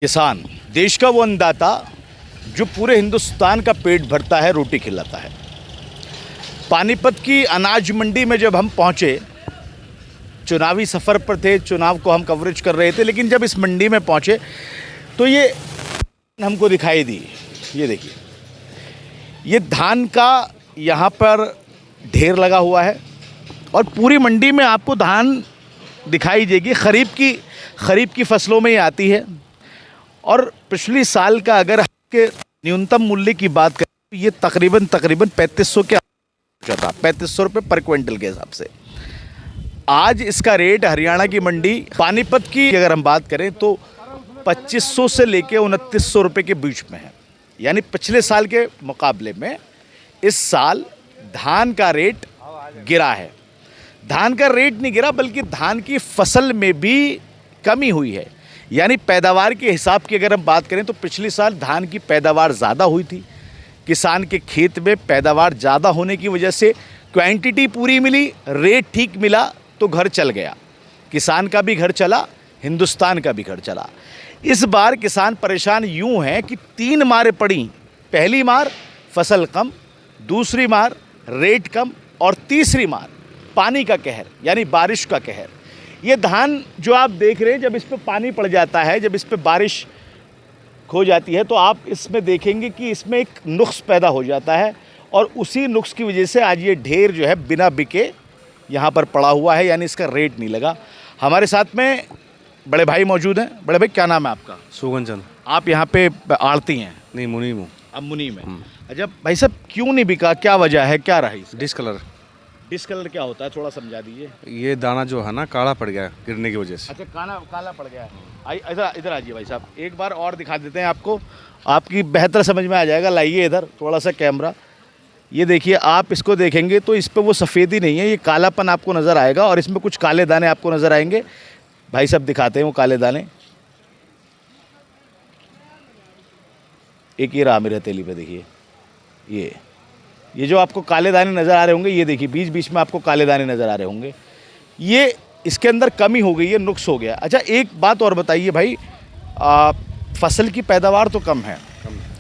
किसान देश का वो अन्नदाता जो पूरे हिंदुस्तान का पेट भरता है, रोटी खिलाता है। पानीपत की अनाज मंडी में जब हम पहुंचे, चुनावी सफ़र पर थे, चुनाव को हम कवरेज कर रहे थे, लेकिन जब इस मंडी में पहुंचे तो ये हमको दिखाई दी। ये देखिए, ये धान का यहाँ पर ढेर लगा हुआ है और पूरी मंडी में आपको धान दिखाई देगी। खरीफ की फसलों में ये आती है और पिछली साल का अगर के न्यूनतम मूल्य की बात करें तो ये तकरीबन 3500 के था, 3500 रुपये पर क्विंटल के हिसाब से। आज इसका रेट हरियाणा की मंडी पानीपत की अगर हम बात करें तो 2500 से लेके 2900 रुपये के बीच में है। यानी पिछले साल के मुकाबले में इस साल धान का रेट गिरा है। धान का रेट नहीं गिरा बल्कि धान की फसल में भी कमी हुई है। यानी पैदावार के हिसाब की अगर हम बात करें तो पिछले साल धान की पैदावार ज़्यादा हुई थी। किसान के खेत में पैदावार ज़्यादा होने की वजह से क्वांटिटी पूरी मिली, रेट ठीक मिला तो घर चल गया। किसान का भी घर चला, हिंदुस्तान का भी घर चला। इस बार किसान परेशान यूं हैं कि 3 मारें पड़ी। पहली मार फसल कम, दूसरी मार रेट कम और तीसरी मार पानी का कहर यानी बारिश का कहर। ये धान जो आप देख रहे हैं, जब इस पर पानी पड़ जाता है, जब इस पर बारिश हो जाती है तो आप इसमें देखेंगे कि इसमें एक नुक्स पैदा हो जाता है और उसी नुक्स की वजह से आज ये ढेर जो है बिना बिके यहाँ पर पड़ा हुआ है, यानी इसका रेट नहीं लगा। हमारे साथ में बड़े भाई मौजूद हैं। बड़े भाई, क्या नाम है आपका? सुगन चंद। आप यहाँ पे आड़ती हैं? नहीं, मुनीम हूँ। अब मुनी में। अच्छा भाई साहब, क्यों नहीं बिका, क्या वजह है, क्या रही? डिस्कलर क्या होता है, थोड़ा समझा दीजिए। ये दाना जो है ना काला पड़ गया गिरने की वजह से। अच्छा, काला पड़ गया है। इधर आइए भाई साहब, एक बार और दिखा देते हैं आपको, आपकी बेहतर समझ में आ जाएगा। लाइए इधर थोड़ा सा कैमरा। ये देखिए, आप इसको देखेंगे तो इस पर वो सफ़ेदी नहीं है, ये कालापन आपको नज़र आएगा और इसमें कुछ काले दाने आपको नज़र आएंगे। भाई साहब दिखाते हैं वो काले दाने। एक ये रहा मेरी हथेली पे, देखिए ये जो आपको काले दाने नज़र आ रहे होंगे, ये देखिए बीच बीच में आपको काले दाने नज़र आ रहे होंगे। ये इसके अंदर कमी हो गई है, नुक्स हो गया। अच्छा, एक बात और बताइए भाई, फसल की पैदावार तो कम है,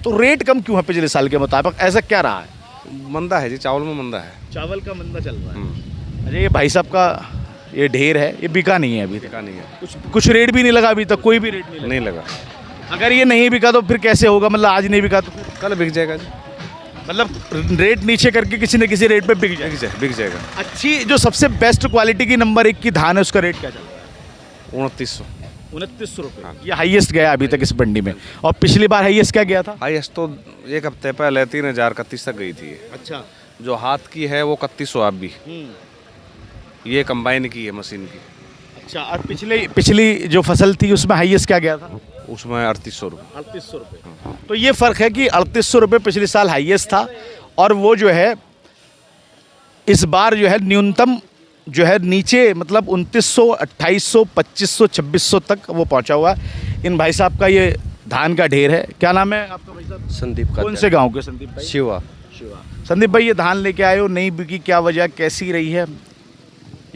तो रेट कम क्यों है पिछले साल के मुताबिक? ऐसा क्या रहा है? मंदा है जी, चावल में मंदा है। चावल का मंदा चल रहा है। अच्छा, ये भाई साहब का ये ढेर है, ये बिका नहीं है अभी? बिका नहीं है। कुछ रेट भी नहीं लगा अभी तक? कोई भी रेट नहीं लगा। अगर ये नहीं बिका तो फिर कैसे होगा? मतलब आज नहीं बिका तो कल बिक जाएगा जी। मतलब रेट नीचे करके किसी न किसी रेट पे बिक जाएगा। अच्छी जो सबसे बेस्ट क्वालिटी की नंबर 1 की धान है, उसका रेट क्या चल रहा है? 2900 रुपये। ये हाईएस्ट गया अभी तक इस मंडी में। और पिछली बार हाईएस्ट क्या गया था? हाईएस्ट तो एक हफ्ते पहले 3031 तक गई थी। अच्छा, जो हाथ की है वो 3100 आप भी। ये कंबाइन की है, मशीन की। अच्छा, और पिछली जो फसल थी उसमें हाईएस्ट क्या गया था? उसमें 3800 रुपये। 3800 रुपये। तो ये फ़र्क है कि 3800 रुपये पिछले साल हाईएस्ट था और वो जो है इस बार जो है न्यूनतम जो है नीचे, मतलब 2900, 2800, 2500, 2600 तक वो पहुंचा हुआ है। इन भाई साहब का ये धान का ढेर है। क्या नाम है आपका भाई साहब? संदीप। कौन से गाँव के संदीप भाई? शिवा। संदीप भाई, ये धान लेके आए हो, नहीं बिकी, क्या वजह, कैसी रही है?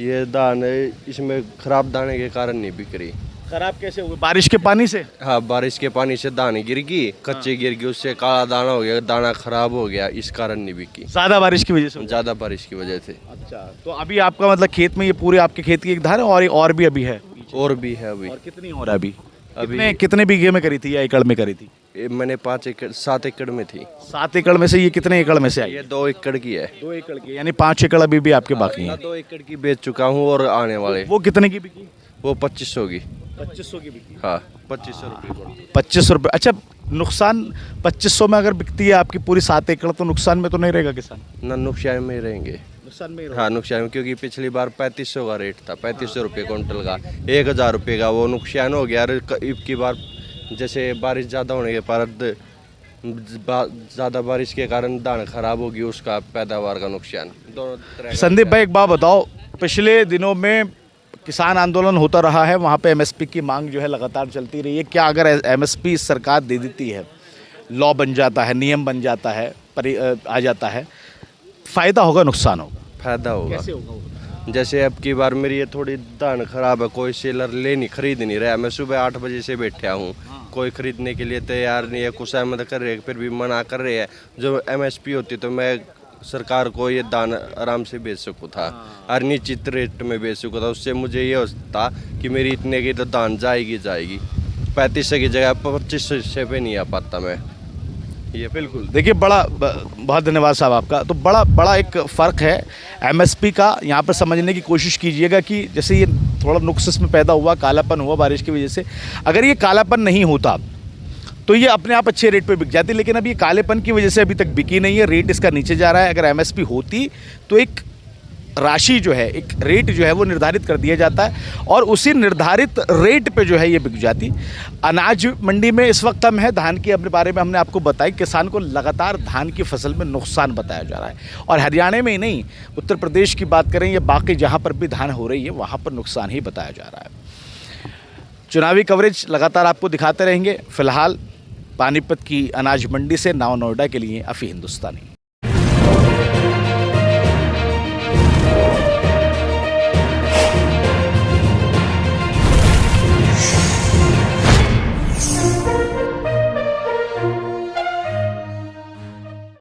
ये दान इसमें खराब दाने के कारण नहीं बिक रही। खराब कैसे हुए? बारिश के पानी से? हाँ, बारिश के पानी से दाने गिर गई, कच्चे गिर गई, उससे काला दाना हो गया, दाना खराब हो गया, इस कारण नहीं बिकी। ज़्यादा बारिश की वजह से? ज़्यादा बारिश की वजह से। अच्छा, तो अभी आपका मतलब खेत में ये पूरे आपके खेत की एक धान है और भी अभी है? और भी है अभी। और कितनी और अभी कितने बीघे में करी थी या एकड़ में करी थी? मैंने 7 एकड़ में थी। 7 एकड़ में से ये कितने एकड़ में से आई? ये 2 एकड़ की है। 2 एकड़ की, यानी 5 एकड़ अभी भी आपके बाकी हैं? 2 एकड़ की बेच चुका हूँ और आने वाले। वो कितने की बिकी? वो 2500 की। 2500 की बिकी? हाँ, 2500 रुपये। 2500 रुपये। अच्छा, नुकसान 2500 में अगर बिकती है आपकी पूरी 7 एकड़, तो नुकसान में तो नहीं रहेगा किसान? ना, नुकसान में रहेंगे। नुकसान में? हाँ, नुकसान में, क्योंकि पिछली बार 3500 का रेट था, 3500 रुपये क्विंटल का, 1000 रुपये का वो नुकसान हो गया। की बार जैसे बारिश ज़्यादा होने के बाद ज़्यादा बारिश के कारण दाना खराब होगी, उसका पैदावार का नुकसान दोनों तरह। संदीप भाई, एक बात बताओ, पिछले दिनों में किसान आंदोलन होता रहा है, वहाँ पे एमएसपी की मांग जो है लगातार चलती रही है। क्या अगर एमएसपी सरकार दे देती है, लॉ बन जाता है, नियम बन जाता है, आ जाता है, फ़ायदा होगा नुकसान होगा? फायदा होगा। कैसे होगा? जैसे अब की बार मेरी ये थोड़ी धान खराब है, कोई सेलर खरीद नहीं रहा। मैं सुबह 8 बजे से बैठा हूँ, कोई खरीदने के लिए तैयार नहीं है, कुछ सहमत कर रहे हैं फिर भी मना कर रहे हैं। जो एमएसपी होती तो मैं सरकार को ये दान आराम से बेच सकूँ था और निश्चित रेट में बेच सकूँ था। उससे मुझे ये होता कि मेरी इतने की तो दान जाएगी 3500 की जगह 2500 पे नहीं आ पाता मैं। ये बिल्कुल, देखिए बहुत धन्यवाद साहब आपका। तो बड़ा एक फ़र्क है एमएसपी का। यहाँ पर समझने की कोशिश कीजिएगा कि जैसे ये थोड़ा नुक्स इसमें पैदा हुआ, कालापन हुआ बारिश की वजह से। अगर ये कालापन नहीं होता तो ये अपने आप अच्छे रेट पे बिक जाती, लेकिन अब ये कालेपन की वजह से अभी तक बिकी नहीं है, रेट इसका नीचे जा रहा है। अगर एमएसपी होती तो एक राशि जो है, एक रेट जो है वो निर्धारित कर दिया जाता है और उसी निर्धारित रेट पे जो है ये बिक जाती। अनाज मंडी में इस वक्त हम हैं, धान के अपने बारे में हमने आपको बताया। किसान को लगातार धान की फसल में नुकसान बताया जा रहा है और हरियाणा में ही नहीं, उत्तर प्रदेश की बात करें या बाकी जहाँ पर भी धान हो रही है वहाँ पर नुकसान ही बताया जा रहा है। चुनावी कवरेज लगातार आपको दिखाते रहेंगे। फिलहाल पानीपत की अनाज मंडी से नाव नोएडा के लिए अफी हिंदुस्तानी।